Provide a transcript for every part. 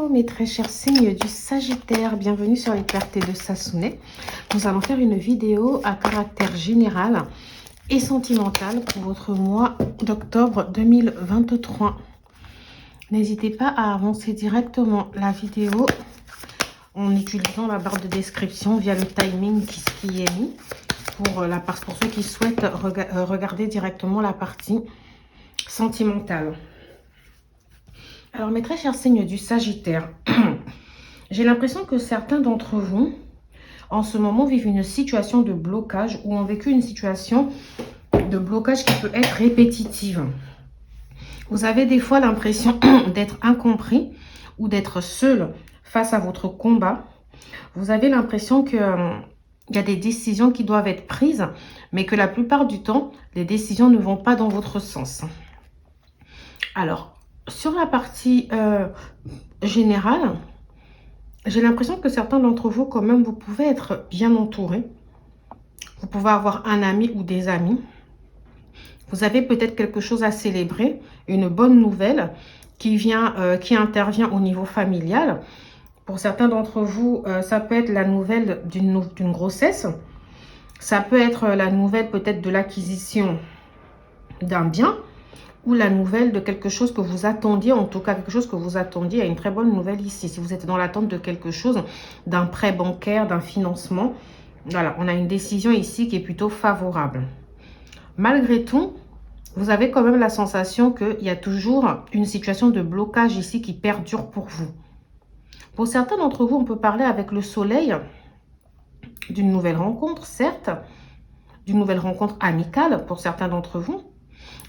Hello mes très chers signes du Sagittaire, bienvenue sur les clartés de Sassoune. Nous allons faire une vidéo à caractère général et sentimental pour votre mois d'octobre 2023. N'hésitez pas à avancer directement la vidéo en utilisant la barre de description via le timing qui est mis pour ceux qui souhaitent regarder directement la partie sentimentale. Alors, mes très chers signes du Sagittaire, j'ai l'impression que certains d'entre vous, en ce moment, vivent une situation de blocage ou ont vécu une situation de blocage qui peut être répétitive. Vous avez des fois l'impression d'être incompris ou d'être seul face à votre combat. Vous avez l'impression qu'il y a des décisions qui doivent être prises, mais que la plupart du temps, les décisions ne vont pas dans votre sens. Alors, sur la partie générale, j'ai l'impression que certains d'entre vous, quand même, vous pouvez être bien entourés. Vous pouvez avoir un ami ou des amis. Vous avez peut-être quelque chose à célébrer, une bonne nouvelle qui intervient au niveau familial. Pour certains d'entre vous, ça peut être la nouvelle d'une grossesse. Ça peut être la nouvelle peut-être de l'acquisition d'un bien. Ou la nouvelle de quelque chose que vous attendiez, en tout cas quelque chose que vous attendiez. Il y a une très bonne nouvelle ici. Si vous êtes dans l'attente de quelque chose, d'un prêt bancaire, d'un financement, voilà, on a une décision ici qui est plutôt favorable. Malgré tout, vous avez quand même la sensation qu'il y a toujours une situation de blocage ici qui perdure pour vous. Pour certains d'entre vous, on peut parler avec le soleil d'une nouvelle rencontre, certes, d'une nouvelle rencontre amicale pour certains d'entre vous.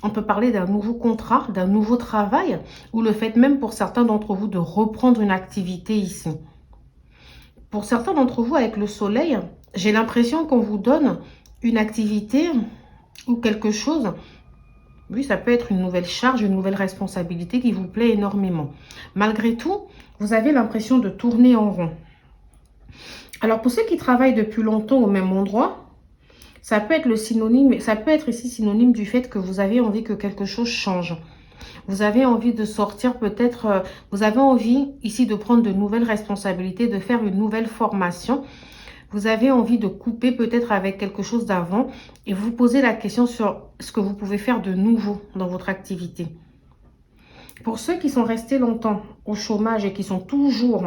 On peut parler d'un nouveau contrat, d'un nouveau travail, ou le fait même pour certains d'entre vous de reprendre une activité ici. Pour certains d'entre vous, avec le soleil, j'ai l'impression qu'on vous donne une activité ou quelque chose. Oui, ça peut être une nouvelle charge, une nouvelle responsabilité qui vous plaît énormément. Malgré tout, vous avez l'impression de tourner en rond. Alors, pour ceux qui travaillent depuis longtemps au même endroit, ça peut être le synonyme, ça peut être ici synonyme du fait que vous avez envie que quelque chose change. Vous avez envie de sortir peut-être, vous avez envie ici de prendre de nouvelles responsabilités, de faire une nouvelle formation. Vous avez envie de couper peut-être avec quelque chose d'avant et vous posez la question sur ce que vous pouvez faire de nouveau dans votre activité. Pour ceux qui sont restés longtemps au chômage et qui sont toujours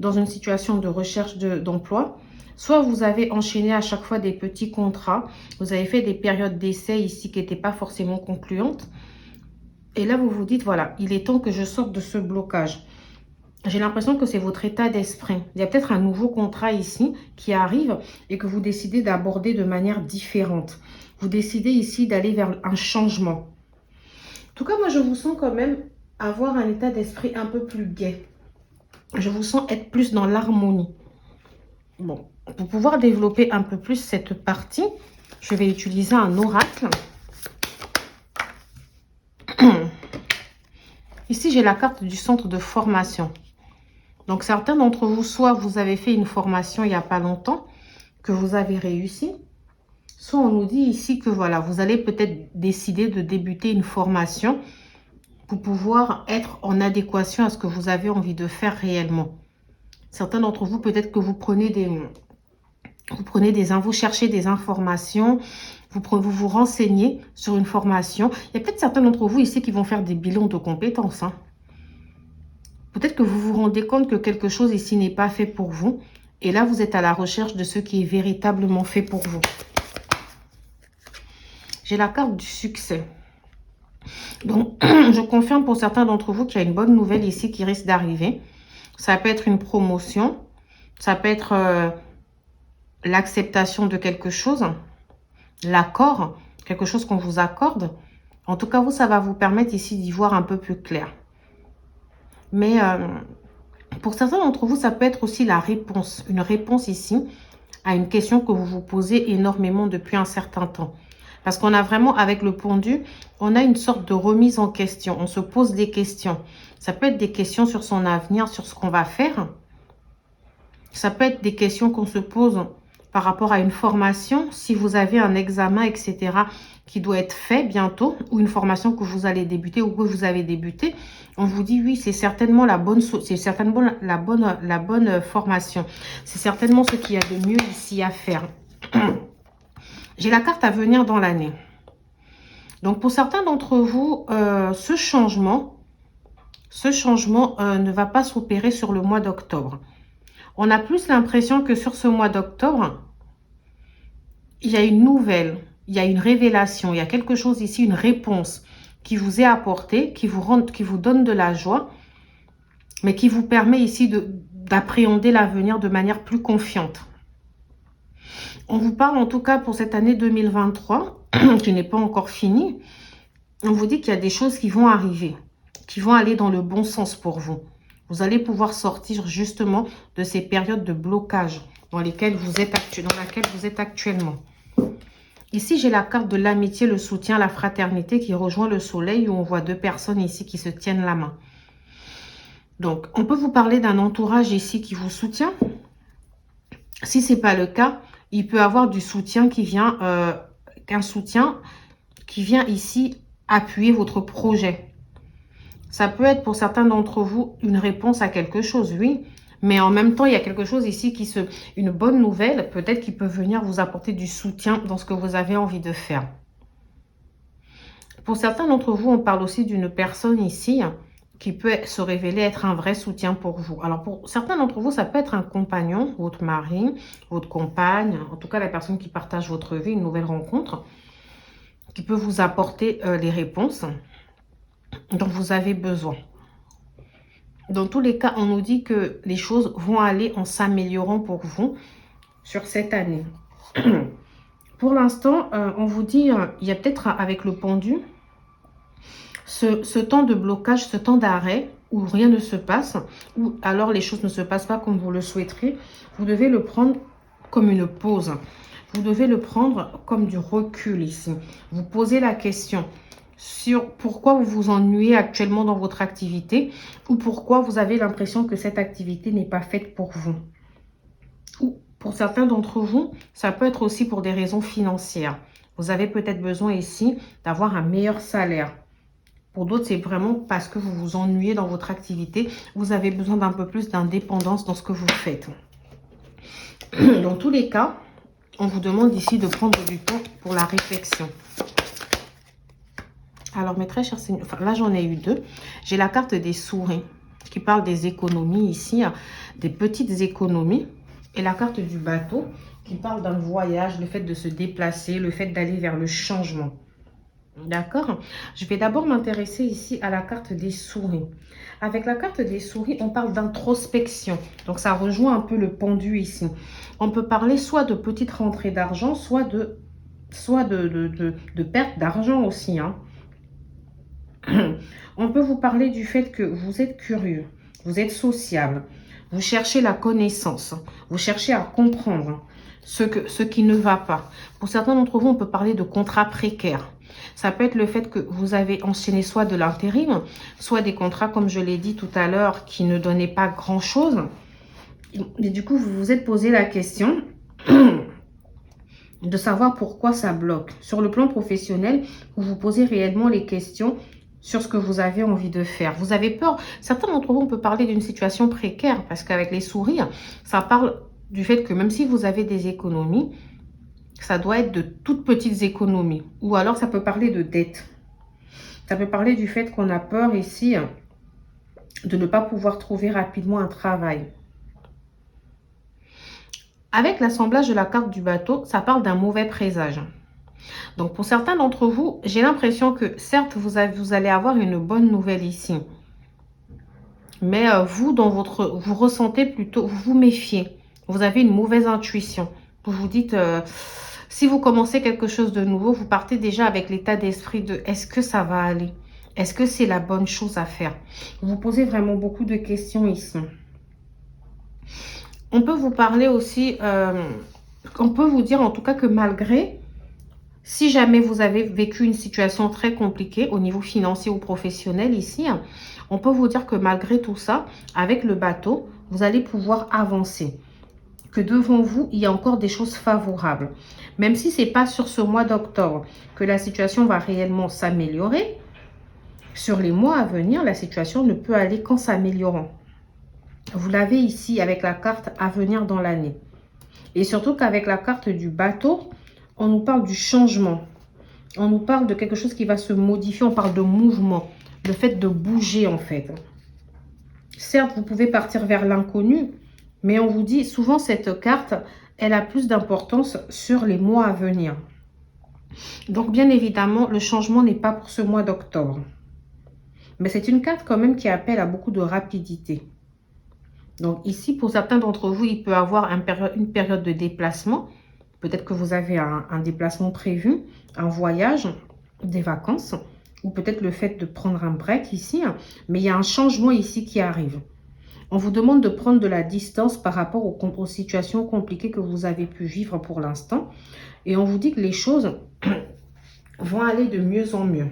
dans une situation de recherche d'emploi, soit vous avez enchaîné à chaque fois des petits contrats, vous avez fait des périodes d'essai ici qui n'étaient pas forcément concluantes. Et là, vous vous dites, voilà, il est temps que je sorte de ce blocage. J'ai l'impression que c'est votre état d'esprit. Il y a peut-être un nouveau contrat ici qui arrive et que vous décidez d'aborder de manière différente. Vous décidez ici d'aller vers un changement. En tout cas, moi, je vous sens quand même avoir un état d'esprit un peu plus gai. Je vous sens être plus dans l'harmonie. Bon. Pour pouvoir développer un peu plus cette partie, je vais utiliser un oracle. Ici, j'ai la carte du centre de formation. Donc, certains d'entre vous, soit vous avez fait une formation il n'y a pas longtemps, que vous avez réussi, soit on nous dit ici que voilà, vous allez peut-être décider de débuter une formation pour pouvoir être en adéquation à ce que vous avez envie de faire réellement. Certains d'entre vous, peut-être que vous prenez vous cherchez des informations, vous renseignez sur une formation. Il y a peut-être certains d'entre vous ici qui vont faire des bilans de compétences. Peut-être que vous vous rendez compte que quelque chose ici n'est pas fait pour vous. Et là, vous êtes à la recherche de ce qui est véritablement fait pour vous. J'ai la carte du succès. Donc, je confirme pour certains d'entre vous qu'il y a une bonne nouvelle ici qui risque d'arriver. Ça peut être une promotion. Ça peut être l'acceptation de quelque chose, l'accord, quelque chose qu'on vous accorde. En tout cas, vous, ça va vous permettre ici d'y voir un peu plus clair. Mais pour certains d'entre vous, ça peut être aussi la réponse, une réponse ici à une question que vous vous posez énormément depuis un certain temps. Parce qu'on a vraiment, avec le pendu, on a une sorte de remise en question. On se pose des questions. Ça peut être des questions sur son avenir, sur ce qu'on va faire. Ça peut être des questions qu'on se pose par rapport à une formation, si vous avez un examen, etc., qui doit être fait bientôt, ou une formation que vous allez débuter ou que vous avez débuté, on vous dit oui, c'est certainement la bonne formation. C'est certainement ce qu'il y a de mieux ici à faire. J'ai la carte à venir dans l'année. Donc pour certains d'entre vous, ce changement ne va pas s'opérer sur le mois d'octobre. On a plus l'impression que sur ce mois d'octobre, il y a une nouvelle, il y a une révélation, il y a quelque chose ici, une réponse qui vous est apportée, qui vous donne de la joie, mais qui vous permet ici d'appréhender l'avenir de manière plus confiante. On vous parle en tout cas pour cette année 2023, qui n'est pas encore finie. On vous dit qu'il y a des choses qui vont arriver, qui vont aller dans le bon sens pour vous. Vous allez pouvoir sortir justement de ces périodes de blocage dans laquelle vous êtes actuellement. Ici, j'ai la carte de l'amitié, le soutien, la fraternité qui rejoint le soleil, où on voit deux personnes ici qui se tiennent la main. Donc, on peut vous parler d'un entourage ici qui vous soutient. Si ce n'est pas le cas, il peut y avoir du soutien qui vient, ici appuyer votre projet. Ça peut être pour certains d'entre vous une réponse à quelque chose, oui. Mais en même temps, il y a quelque chose ici une bonne nouvelle, peut-être qui peut venir vous apporter du soutien dans ce que vous avez envie de faire. Pour certains d'entre vous, on parle aussi d'une personne ici qui peut se révéler être un vrai soutien pour vous. Alors pour certains d'entre vous, ça peut être un compagnon, votre mari, votre compagne, en tout cas la personne qui partage votre vie, une nouvelle rencontre, qui peut vous apporter les réponses dont vous avez besoin. Dans tous les cas, on nous dit que les choses vont aller en s'améliorant pour vous sur cette année. Pour l'instant, on vous dit, il y a peut-être avec le pendu, ce temps de blocage, ce temps d'arrêt où rien ne se passe, ou alors les choses ne se passent pas comme vous le souhaiterez. Vous devez le prendre comme une pause. Vous devez le prendre comme du recul ici. Vous posez la question sur pourquoi vous vous ennuyez actuellement dans votre activité ou pourquoi vous avez l'impression que cette activité n'est pas faite pour vous. Ou pour certains d'entre vous, ça peut être aussi pour des raisons financières. Vous avez peut-être besoin ici d'avoir un meilleur salaire. Pour d'autres, c'est vraiment parce que vous vous ennuyez dans votre activité. Vous avez besoin d'un peu plus d'indépendance dans ce que vous faites. Dans tous les cas, on vous demande ici de prendre du temps pour la réflexion. Alors, mes très chers seigneurs, là, j'en ai eu deux. J'ai la carte des souris qui parle des économies ici, des petites économies. Et la carte du bateau qui parle d'un voyage, le fait de se déplacer, le fait d'aller vers le changement. D'accord? Je vais d'abord m'intéresser ici à la carte des souris. Avec la carte des souris, on parle d'introspection. Donc, ça rejoint un peu le pendu ici. On peut parler soit de petites rentrées d'argent, soit de perte d'argent aussi, hein. On peut vous parler du fait que vous êtes curieux, vous êtes sociable, vous cherchez la connaissance, vous cherchez à comprendre ce qui ne va pas. Pour certains d'entre vous, on peut parler de contrats précaires. Ça peut être le fait que vous avez enchaîné soit de l'intérim, soit des contrats, comme je l'ai dit tout à l'heure, qui ne donnaient pas grand-chose. Et du coup, vous vous êtes posé la question de savoir pourquoi ça bloque. Sur le plan professionnel, vous vous posez réellement les questions sur ce que vous avez envie de faire. Vous avez peur. Certains d'entre vous, on peut parler d'une situation précaire parce qu'avec les sourires, ça parle du fait que même si vous avez des économies, ça doit être de toutes petites économies. Ou alors, ça peut parler de dette. Ça peut parler du fait qu'on a peur ici de ne pas pouvoir trouver rapidement un travail. Avec l'assemblage de la carte du bateau, ça parle d'un mauvais présage. Donc, pour certains d'entre vous, j'ai l'impression que, certes, vous allez avoir une bonne nouvelle ici. Mais vous ressentez plutôt, vous vous méfiez. Vous avez une mauvaise intuition. Vous vous dites, si vous commencez quelque chose de nouveau, vous partez déjà avec l'état d'esprit de, est-ce que ça va aller? Est-ce que c'est la bonne chose à faire? Vous vous posez vraiment beaucoup de questions ici. On peut vous parler aussi, on peut vous dire en tout cas que malgré... Si jamais vous avez vécu une situation très compliquée au niveau financier ou professionnel ici, on peut vous dire que malgré tout ça, avec le bateau, vous allez pouvoir avancer. que devant vous, il y a encore des choses favorables. Même si ce n'est pas sur ce mois d'octobre que la situation va réellement s'améliorer, sur les mois à venir, la situation ne peut aller qu'en s'améliorant. Vous l'avez ici avec la carte à venir dans l'année. Et surtout qu'avec la carte du bateau, on nous parle du changement. On nous parle de quelque chose qui va se modifier. On parle de mouvement. Le fait de bouger en fait. Certes, vous pouvez partir vers l'inconnu. Mais on vous dit souvent cette carte, elle a plus d'importance sur les mois à venir. Donc bien évidemment, le changement n'est pas pour ce mois d'octobre. Mais c'est une carte quand même qui appelle à beaucoup de rapidité. Donc ici, pour certains d'entre vous, il peut y avoir une période de déplacement. Peut-être que vous avez un déplacement prévu, un voyage, des vacances. Ou peut-être le fait de prendre un break ici. Mais il y a un changement ici qui arrive. On vous demande de prendre de la distance par rapport aux situations compliquées que vous avez pu vivre pour l'instant. Et on vous dit que les choses vont aller de mieux en mieux.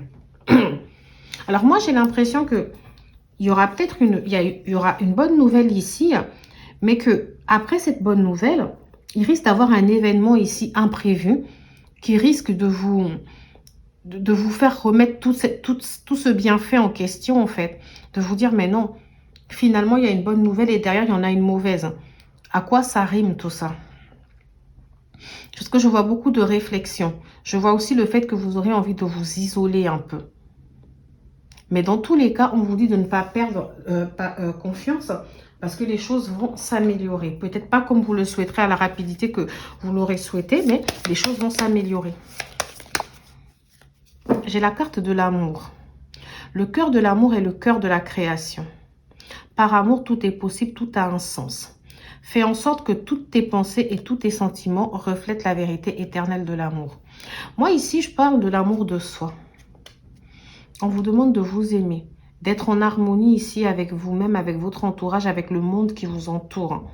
Alors moi, j'ai l'impression que il y aura peut-être une bonne nouvelle ici, mais que après cette bonne nouvelle, il risque d'avoir un événement ici imprévu qui risque de vous faire remettre tout ce bienfait en question, en fait. De vous dire, mais non, finalement, il y a une bonne nouvelle et derrière, il y en a une mauvaise. À quoi ça rime tout ça? Parce que je vois beaucoup de réflexion. Je vois aussi le fait que vous aurez envie de vous isoler un peu. Mais dans tous les cas, on vous dit de ne pas perdre confiance parce que les choses vont s'améliorer. Peut-être pas comme vous le souhaiterez à la rapidité que vous l'aurez souhaité, mais les choses vont s'améliorer. J'ai la carte de l'amour. Le cœur de l'amour est le cœur de la création. Par amour, tout est possible, tout a un sens. Fais en sorte que toutes tes pensées et tous tes sentiments reflètent la vérité éternelle de l'amour. Moi, ici, je parle de l'amour de soi. On vous demande de vous aimer, d'être en harmonie ici avec vous-même, avec votre entourage, avec le monde qui vous entoure.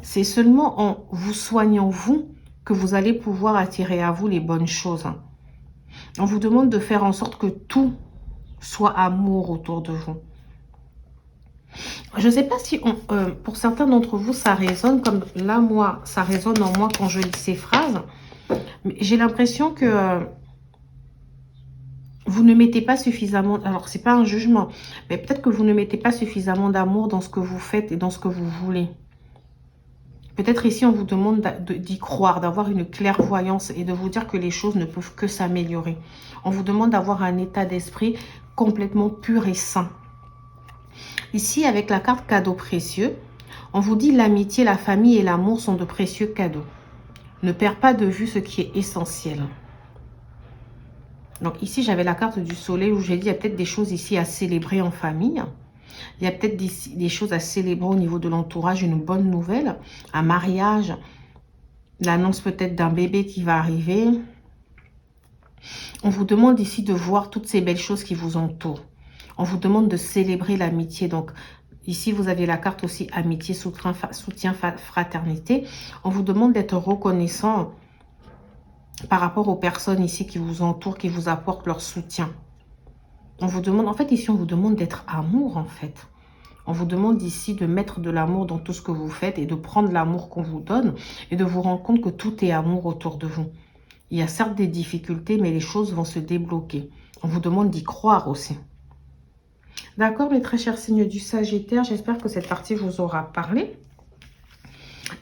C'est seulement en vous soignant vous que vous allez pouvoir attirer à vous les bonnes choses. On vous demande de faire en sorte que tout soit amour autour de vous. Je ne sais pas si pour certains d'entre vous ça résonne, comme là moi ça résonne en moi quand je lis ces phrases. Mais j'ai l'impression que vous ne mettez pas suffisamment, alors c'est pas un jugement, mais peut-être que vous ne mettez pas suffisamment d'amour dans ce que vous faites et dans ce que vous voulez. Peut-être ici on vous demande d'y croire, d'avoir une clairvoyance et de vous dire que les choses ne peuvent que s'améliorer. On vous demande d'avoir un état d'esprit complètement pur et sain. Ici, avec la carte cadeau précieux, on vous dit l'amitié, la famille et l'amour sont de précieux cadeaux. Ne perds pas de vue ce qui est essentiel. Donc ici, j'avais la carte du soleil où j'ai dit il y a peut-être des choses ici à célébrer en famille. Il y a peut-être des choses à célébrer au niveau de l'entourage, une bonne nouvelle, un mariage, l'annonce peut-être d'un bébé qui va arriver. On vous demande ici de voir toutes ces belles choses qui vous entourent. On vous demande de célébrer l'amitié. Donc, ici, vous avez la carte aussi amitié, soutien, fraternité. On vous demande d'être reconnaissant par rapport aux personnes ici qui vous entourent, qui vous apportent leur soutien. On vous demande, en fait, ici, on vous demande d'être amour, en fait. On vous demande ici de mettre de l'amour dans tout ce que vous faites et de prendre l'amour qu'on vous donne et de vous rendre compte que tout est amour autour de vous. Il y a certes des difficultés, mais les choses vont se débloquer. On vous demande d'y croire aussi. D'accord, mes très chers signes du Sagittaire, j'espère que cette partie vous aura parlé.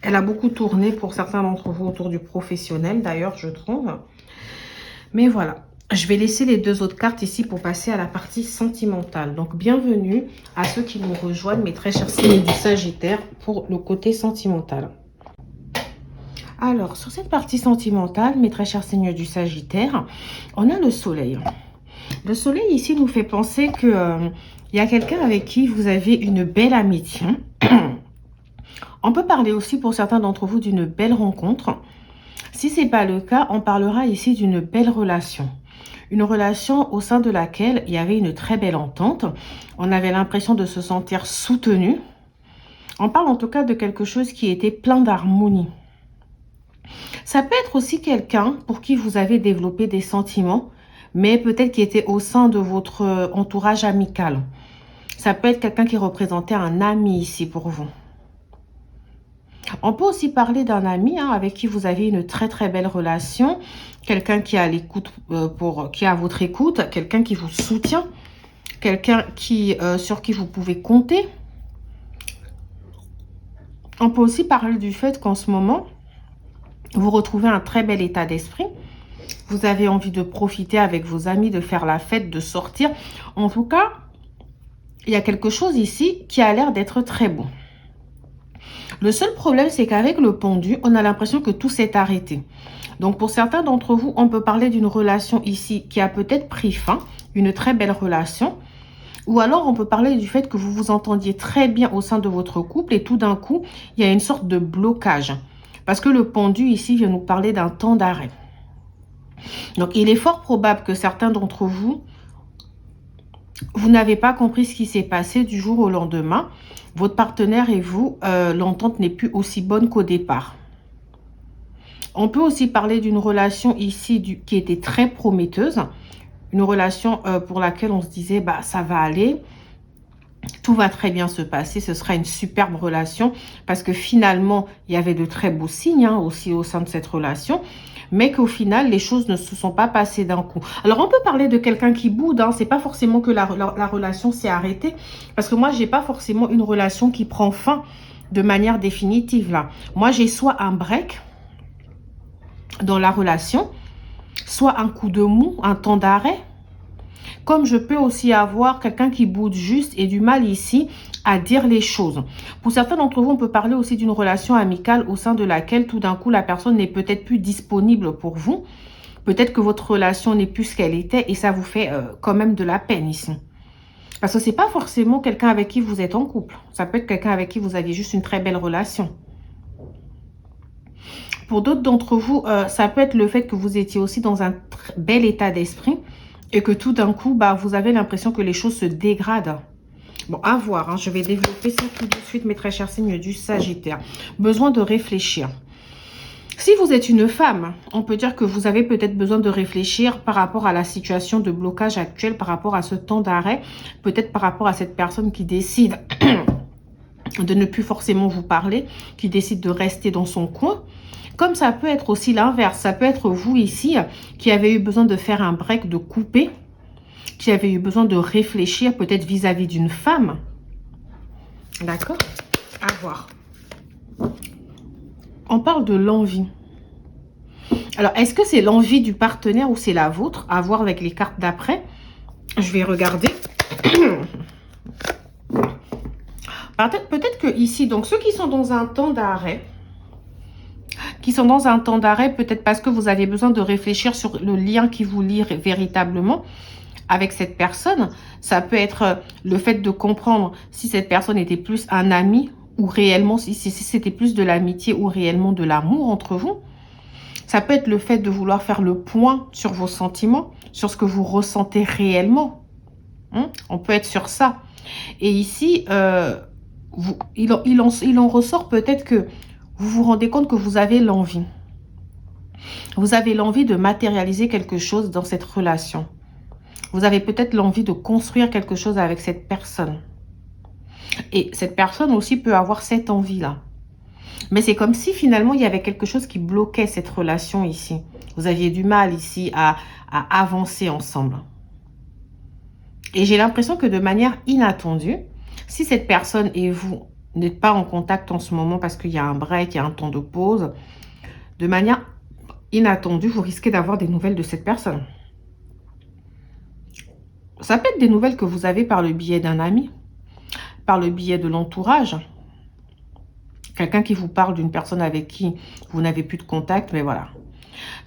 Elle a beaucoup tourné pour certains d'entre vous autour du professionnel, d'ailleurs, je trouve. Mais voilà, je vais laisser les deux autres cartes ici pour passer à la partie sentimentale. Donc, bienvenue à ceux qui nous rejoignent, mes très chers signes du Sagittaire, pour le côté sentimental. Alors, sur cette partie sentimentale, mes très chers signes du Sagittaire, on a le soleil. Le soleil ici nous fait penser que y a quelqu'un avec qui vous avez une belle amitié. On peut parler aussi pour certains d'entre vous d'une belle rencontre. Si ce n'est pas le cas, on parlera ici d'une belle relation. Une relation au sein de laquelle il y avait une très belle entente. On avait l'impression de se sentir soutenu. On parle en tout cas de quelque chose qui était plein d'harmonie. Ça peut être aussi quelqu'un pour qui vous avez développé des sentiments, mais peut-être qui était au sein de votre entourage amical. Ça peut être quelqu'un qui représentait un ami ici pour vous. On peut aussi parler d'un ami avec qui vous avez une très très belle relation, quelqu'un qui est à l'écoute, qui est à votre écoute, quelqu'un qui vous soutient, quelqu'un sur qui vous pouvez compter. On peut aussi parler du fait qu'en ce moment, vous retrouvez un très bel état d'esprit. Vous avez envie de profiter avec vos amis, de faire la fête, de sortir. En tout cas, il y a quelque chose ici qui a l'air d'être très bon. Le seul problème, c'est qu'avec le pendu, on a l'impression que tout s'est arrêté. Donc, pour certains d'entre vous, on peut parler d'une relation ici qui a peut-être pris fin, une très belle relation. Ou alors, on peut parler du fait que vous vous entendiez très bien au sein de votre couple et tout d'un coup, il y a une sorte de blocage. Parce que le pendu ici vient nous parler d'un temps d'arrêt. Donc, il est fort probable que certains d'entre vous, vous n'avez pas compris ce qui s'est passé du jour au lendemain. Votre partenaire et vous, l'entente n'est plus aussi bonne qu'au départ. On peut aussi parler d'une relation ici qui était très prometteuse. Une relation pour laquelle on se disait, bah, ça va aller. Tout va très bien se passer. Ce sera une superbe relation. Parce que finalement, il y avait de très beaux signes aussi au sein de cette relation. Mais qu'au final, les choses ne se sont pas passées d'un coup. Alors, on peut parler de quelqu'un qui boude. C'est pas forcément que la relation s'est arrêtée. Parce que moi, j'ai pas forcément une relation qui prend fin de manière définitive. Là. Moi, j'ai soit un break dans la relation, soit un coup de mou, un temps d'arrêt. Comme je peux aussi avoir quelqu'un qui boude juste et du mal ici à dire les choses. Pour certains d'entre vous, on peut parler aussi d'une relation amicale au sein de laquelle tout d'un coup la personne n'est peut-être plus disponible pour vous. Peut-être que votre relation n'est plus ce qu'elle était et ça vous fait quand même de la peine ici. Parce que ce n'est pas forcément quelqu'un avec qui vous êtes en couple. Ça peut être quelqu'un avec qui vous aviez juste une très belle relation. Pour d'autres d'entre vous, ça peut être le fait que vous étiez aussi dans un bel état d'esprit et que tout d'un coup, bah, vous avez l'impression que les choses se dégradent. Bon, à voir, je vais développer ça tout de suite, mes très chers signes du Sagittaire. Besoin de réfléchir. Si vous êtes une femme, on peut dire que vous avez peut-être besoin de réfléchir par rapport à la situation de blocage actuelle, par rapport à ce temps d'arrêt, peut-être par rapport à cette personne qui décide de ne plus forcément vous parler, qui décide de rester dans son coin. Comme ça peut être aussi l'inverse, ça peut être vous ici qui avez eu besoin de faire un break, de couper, qui avez eu besoin de réfléchir peut-être vis-à-vis d'une femme. D'accord? À voir. On parle de l'envie. Alors, est-ce que c'est l'envie du partenaire ou c'est la vôtre? À voir avec les cartes d'après. Je vais regarder. Peut-être que ici, donc ceux qui sont dans un temps d'arrêt, peut-être parce que vous avez besoin de réfléchir sur le lien qui vous lie véritablement avec cette personne. Ça peut être le fait de comprendre si cette personne était plus un ami ou réellement, si c'était plus de l'amitié ou réellement de l'amour entre vous. Ça peut être le fait de vouloir faire le point sur vos sentiments, sur ce que vous ressentez réellement. On peut être sur ça. Et ici, il en ressort peut-être que vous vous rendez compte que vous avez l'envie. Vous avez l'envie de matérialiser quelque chose dans cette relation. Vous avez peut-être l'envie de construire quelque chose avec cette personne. Et cette personne aussi peut avoir cette envie-là. Mais c'est comme si finalement il y avait quelque chose qui bloquait cette relation ici. Vous aviez du mal ici à avancer ensemble. Et j'ai l'impression que de manière inattendue, si cette personne et vous n'êtes pas en contact en ce moment parce qu'il y a un break, il y a un temps de pause, de manière inattendue, vous risquez d'avoir des nouvelles de cette personne. Ça peut être des nouvelles que vous avez par le biais d'un ami, par le biais de l'entourage. Quelqu'un qui vous parle d'une personne avec qui vous n'avez plus de contact, mais voilà.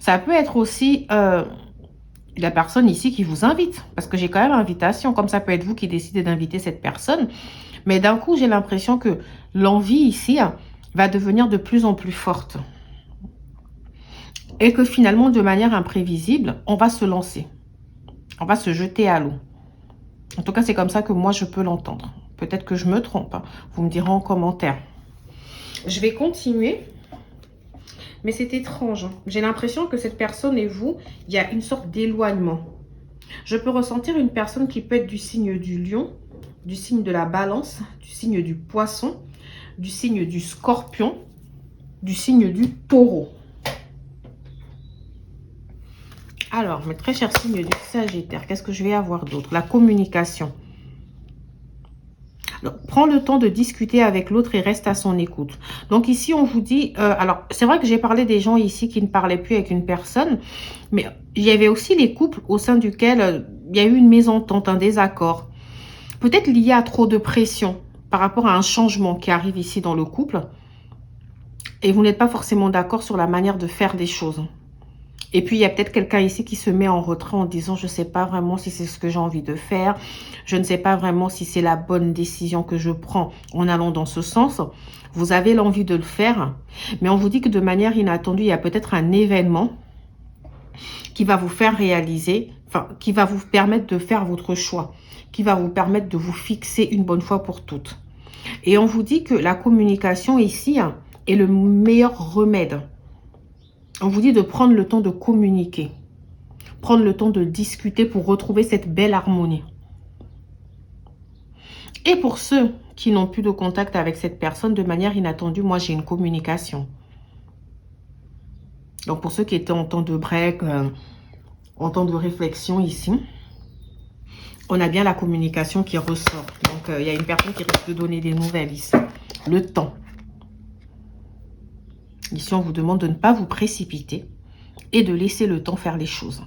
Ça peut être aussi la personne ici qui vous invite, parce que j'ai quand même invitation, comme ça peut être vous qui décidez d'inviter cette personne. Mais d'un coup, j'ai l'impression que l'envie ici va devenir de plus en plus forte. Et que finalement, de manière imprévisible, on va se lancer. On va se jeter à l'eau. En tout cas, c'est comme ça que moi, je peux l'entendre. Peut-être que je me trompe. Vous me direz en commentaire. Je vais continuer. Mais c'est étrange. J'ai l'impression que cette personne et vous, il y a une sorte d'éloignement. Je peux ressentir une personne qui peut être du signe du lion, du signe de la balance, du signe du poisson, du signe du scorpion. du signe du Taureau. Alors, mes très chers signes du Sagittaire, qu'est-ce que je vais avoir d'autre? La communication. Alors, prends le temps de discuter avec l'autre et reste à son écoute. Donc ici, on vous dit... alors, c'est vrai que j'ai parlé des gens ici qui ne parlaient plus avec une personne, mais il y avait aussi les couples au sein duquel il y a eu une mésentente, un désaccord. Peut-être lié à trop de pression par rapport à un changement qui arrive ici dans le couple. Et vous n'êtes pas forcément d'accord sur la manière de faire des choses. Et puis, il y a peut-être quelqu'un ici qui se met en retrait en disant « Je ne sais pas vraiment si c'est ce que j'ai envie de faire. Je ne sais pas vraiment si c'est la bonne décision que je prends en allant dans ce sens. » Vous avez l'envie de le faire, mais on vous dit que de manière inattendue, il y a peut-être un événement qui va vous faire réaliser, enfin, qui va vous permettre de faire votre choix, qui va vous permettre de vous fixer une bonne fois pour toutes. Et on vous dit que la communication ici est le meilleur remède. On vous dit de prendre le temps de communiquer, prendre le temps de discuter pour retrouver cette belle harmonie. Et pour ceux qui n'ont plus de contact avec cette personne de manière inattendue, moi j'ai une communication. Donc pour ceux qui étaient en temps de break, en temps de réflexion ici, on a bien la communication qui ressort. Donc il y a une personne qui risque de donner des nouvelles ici. Le temps. Ici, on vous demande de ne pas vous précipiter et de laisser le temps faire les choses.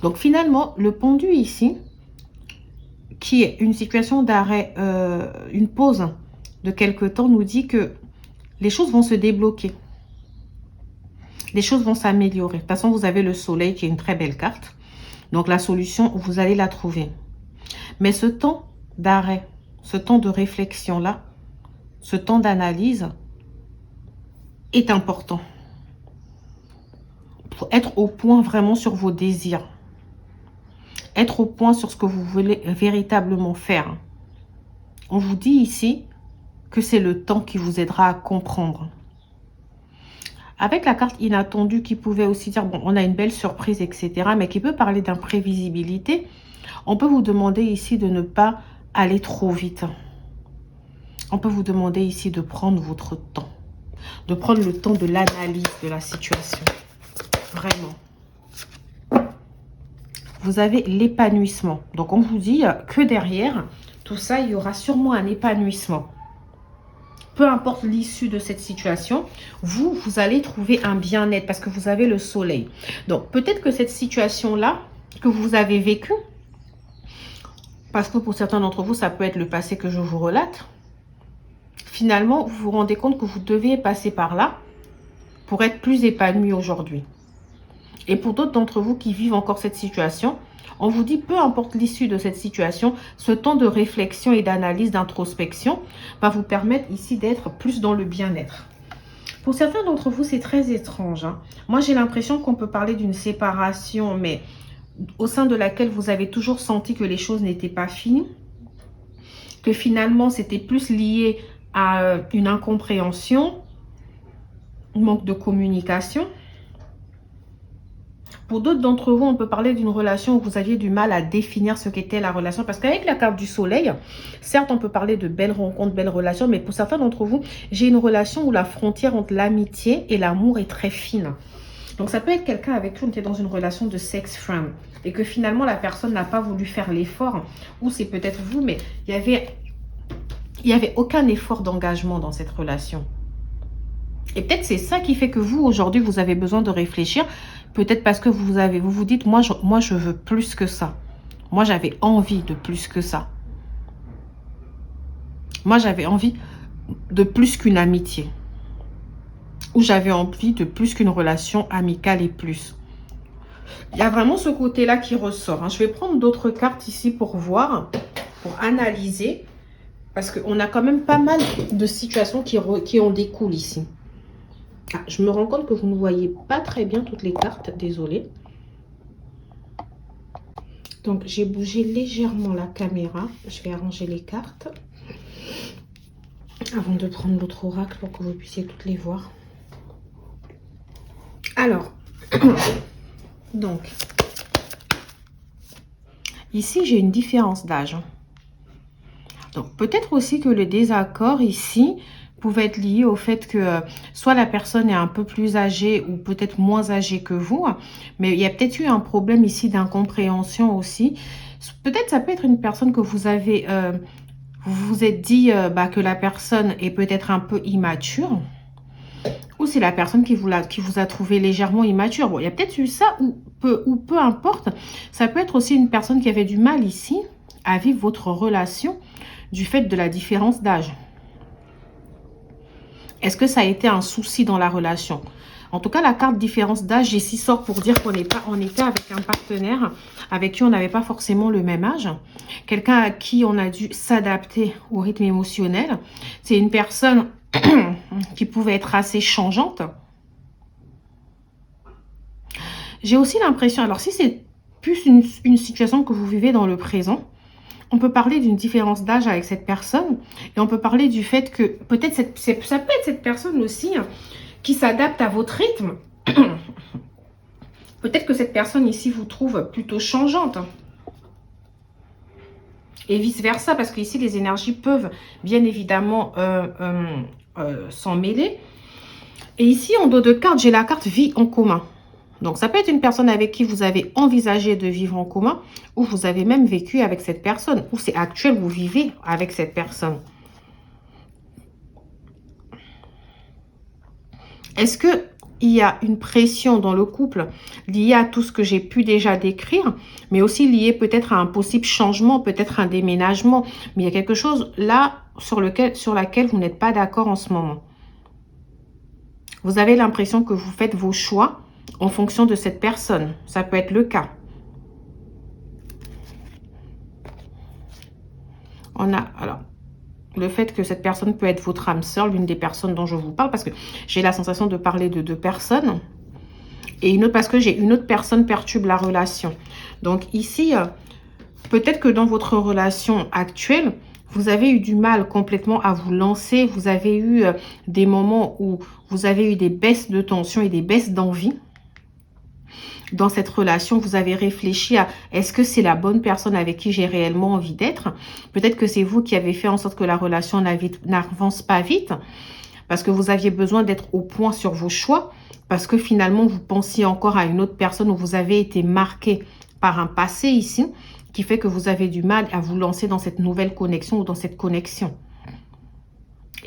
Donc, finalement, le pendu ici, qui est une situation d'arrêt, une pause de quelque temps, nous dit que les choses vont se débloquer. Les choses vont s'améliorer. De toute façon, vous avez le soleil qui est une très belle carte. Donc, la solution, vous allez la trouver. Mais ce temps d'arrêt, ce temps de réflexion-là, ce temps d'analyse est important pour être au point vraiment sur vos désirs, être au point sur ce que vous voulez véritablement faire. On vous dit ici que c'est le temps qui vous aidera à comprendre. Avec la carte inattendue qui pouvait aussi dire, bon, on a une belle surprise, etc., mais qui peut parler d'imprévisibilité, on peut vous demander ici de ne pas aller trop vite. On peut vous demander ici de prendre votre temps. De prendre le temps de l'analyse de la situation. Vraiment. Vous avez l'épanouissement. Donc, on vous dit que derrière tout ça, il y aura sûrement un épanouissement. Peu importe l'issue de cette situation, vous allez trouver un bien-être parce que vous avez le soleil. Donc, peut-être que cette situation-là que vous avez vécue, parce que pour certains d'entre vous, ça peut être le passé que je vous relate, finalement, vous vous rendez compte que vous devez passer par là pour être plus épanoui aujourd'hui. Et pour d'autres d'entre vous qui vivent encore cette situation, on vous dit, peu importe l'issue de cette situation, ce temps de réflexion et d'analyse, d'introspection va vous permettre ici d'être plus dans le bien-être. Pour certains d'entre vous, c'est très étrange, hein. Moi, j'ai l'impression qu'on peut parler d'une séparation, mais au sein de laquelle vous avez toujours senti que les choses n'étaient pas finies, que finalement, c'était plus lié à une incompréhension, un manque de communication. Pour d'autres d'entre vous, on peut parler d'une relation où vous aviez du mal à définir ce qu'était la relation. Parce qu'avec la carte du soleil, certes, on peut parler de belles rencontres, belles relations, mais pour certains d'entre vous, j'ai une relation où la frontière entre l'amitié et l'amour est très fine. Donc, ça peut être quelqu'un avec qui on était dans une relation de sex friend et que finalement, la personne n'a pas voulu faire l'effort, ou c'est peut-être vous, mais il y avait aucun effort d'engagement dans cette relation. Et peut-être c'est ça qui fait que vous, aujourd'hui, vous avez besoin de réfléchir. Peut-être parce que vous vous dites, moi, je veux plus que ça. Moi, j'avais envie de plus que ça. Moi, j'avais envie de plus qu'une amitié. Ou j'avais envie de plus qu'une relation amicale et plus. Il y a vraiment ce côté-là qui ressort, hein. Je vais prendre d'autres cartes ici pour voir, pour analyser. Parce qu'on a quand même pas mal de situations qui en découlent ici. Ah, je me rends compte que vous ne voyez pas très bien toutes les cartes. Désolée. Donc, j'ai bougé légèrement la caméra. Je vais arranger les cartes. Avant de prendre l'autre oracle pour que vous puissiez toutes les voir. Alors, donc, ici, j'ai une différence d'âge. Donc, peut-être aussi que le désaccord ici pouvait être lié au fait que soit la personne est un peu plus âgée ou peut-être moins âgée que vous. Mais il y a peut-être eu un problème ici d'incompréhension aussi. Peut-être ça peut être une personne que vous avez... vous vous êtes dit que la personne est peut-être un peu immature. Ou c'est la personne qui vous a trouvé légèrement immature. Bon, il y a peut-être eu ça ou peu importe. Ça peut être aussi une personne qui avait du mal ici à vivre votre relation du fait de la différence d'âge. Est-ce que ça a été un souci dans la relation? En tout cas, la carte différence d'âge ici sort pour dire qu'on était avec un partenaire avec qui on n'avait pas forcément le même âge. Quelqu'un à qui on a dû s'adapter au rythme émotionnel. C'est une personne qui pouvait être assez changeante. J'ai aussi l'impression, alors si c'est plus une situation que vous vivez dans le présent, on peut parler d'une différence d'âge avec cette personne et on peut parler du fait que peut-être ça peut être cette personne aussi qui s'adapte à votre rythme. Peut-être que cette personne ici vous trouve plutôt changeante. Et vice-versa, parce qu'ici, les énergies peuvent bien évidemment s'en mêler. Et ici, en dos de carte, j'ai la carte vie en commun. Donc, ça peut être une personne avec qui vous avez envisagé de vivre en commun ou vous avez même vécu avec cette personne ou c'est actuel, vous vivez avec cette personne. Est-ce qu'il y a une pression dans le couple liée à tout ce que j'ai pu déjà décrire, mais aussi liée peut-être à un possible changement, peut-être un déménagement, mais il y a quelque chose là sur laquelle vous n'êtes pas d'accord en ce moment. Vous avez l'impression que vous faites vos choix en fonction de cette personne. Ça peut être le cas. On a, alors, le fait que cette personne peut être votre âme sœur, l'une des personnes dont je vous parle, parce que j'ai la sensation de parler de deux personnes. Et une autre, parce que j'ai une autre personne perturbe la relation. Donc ici, peut-être que dans votre relation actuelle, vous avez eu du mal complètement à vous lancer. Vous avez eu des moments où vous avez eu des baisses de tension et des baisses d'envie. Dans cette relation, vous avez réfléchi à est-ce que c'est la bonne personne avec qui j'ai réellement envie d'être? Peut-être que c'est vous qui avez fait en sorte que la relation n'avance pas vite parce que vous aviez besoin d'être au point sur vos choix, parce que finalement, vous pensiez encore à une autre personne où vous avez été marqué par un passé ici, qui fait que vous avez du mal à vous lancer dans cette nouvelle connexion ou dans cette connexion.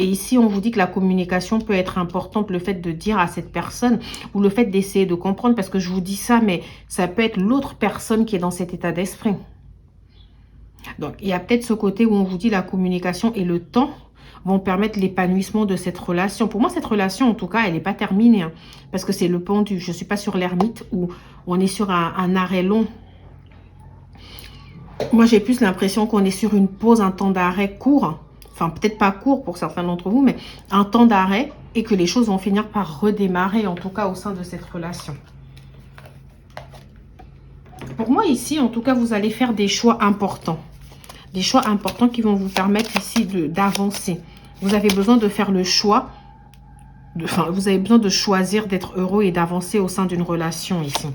Et ici, on vous dit que la communication peut être importante, le fait de dire à cette personne ou le fait d'essayer de comprendre, parce que je vous dis ça, mais ça peut être l'autre personne qui est dans cet état d'esprit. Donc, il y a peut-être ce côté où on vous dit la communication et le temps vont permettre l'épanouissement de cette relation. Pour moi, cette relation, en tout cas, elle n'est pas terminée, hein, parce que c'est le pendu. Je ne suis pas sur l'ermite où on est sur un arrêt long. Moi, j'ai plus l'impression qu'on est sur une pause, un temps d'arrêt court. Enfin, peut-être pas court pour certains d'entre vous, mais un temps d'arrêt et que les choses vont finir par redémarrer, en tout cas au sein de cette relation. Pour moi, ici, en tout cas, vous allez faire des choix importants. Des choix importants qui vont vous permettre ici d'avancer. Vous avez besoin de faire le choix, vous avez besoin de choisir d'être heureux et d'avancer au sein d'une relation ici.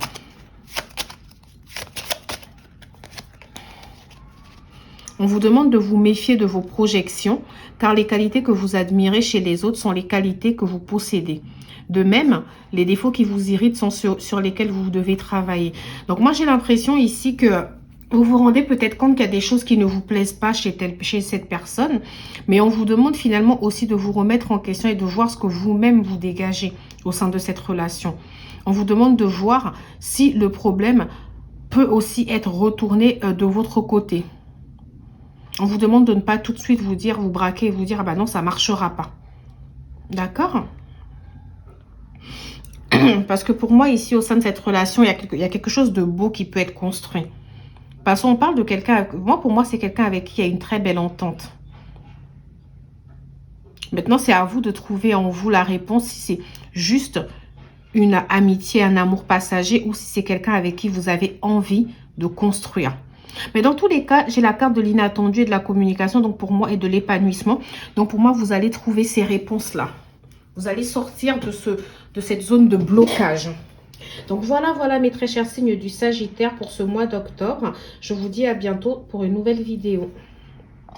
On vous demande de vous méfier de vos projections, car les qualités que vous admirez chez les autres sont les qualités que vous possédez. De même, les défauts qui vous irritent sont sur lesquels vous devez travailler. Donc moi, j'ai l'impression ici que vous vous rendez peut-être compte qu'il y a des choses qui ne vous plaisent pas chez cette personne, mais on vous demande finalement aussi de vous remettre en question et de voir ce que vous-même vous dégagez au sein de cette relation. On vous demande de voir si le problème peut aussi être retourné de votre côté. On vous demande de ne pas tout de suite vous braquer et vous dire, ah bah non, ça ne marchera pas. D'accord? Parce que pour moi, ici, au sein de cette relation, il y a quelque chose de beau qui peut être construit. Parce qu'on parle de quelqu'un, pour moi, c'est quelqu'un avec qui il y a une très belle entente. Maintenant, c'est à vous de trouver en vous la réponse, si c'est juste une amitié, un amour passager, ou si c'est quelqu'un avec qui vous avez envie de construire. Mais dans tous les cas, j'ai la carte de l'inattendu et de la communication, donc pour moi, et de l'épanouissement. Donc pour moi, vous allez trouver ces réponses-là. Vous allez sortir de cette zone de blocage. Donc voilà mes très chers signes du Sagittaire pour ce mois d'octobre. Je vous dis à bientôt pour une nouvelle vidéo.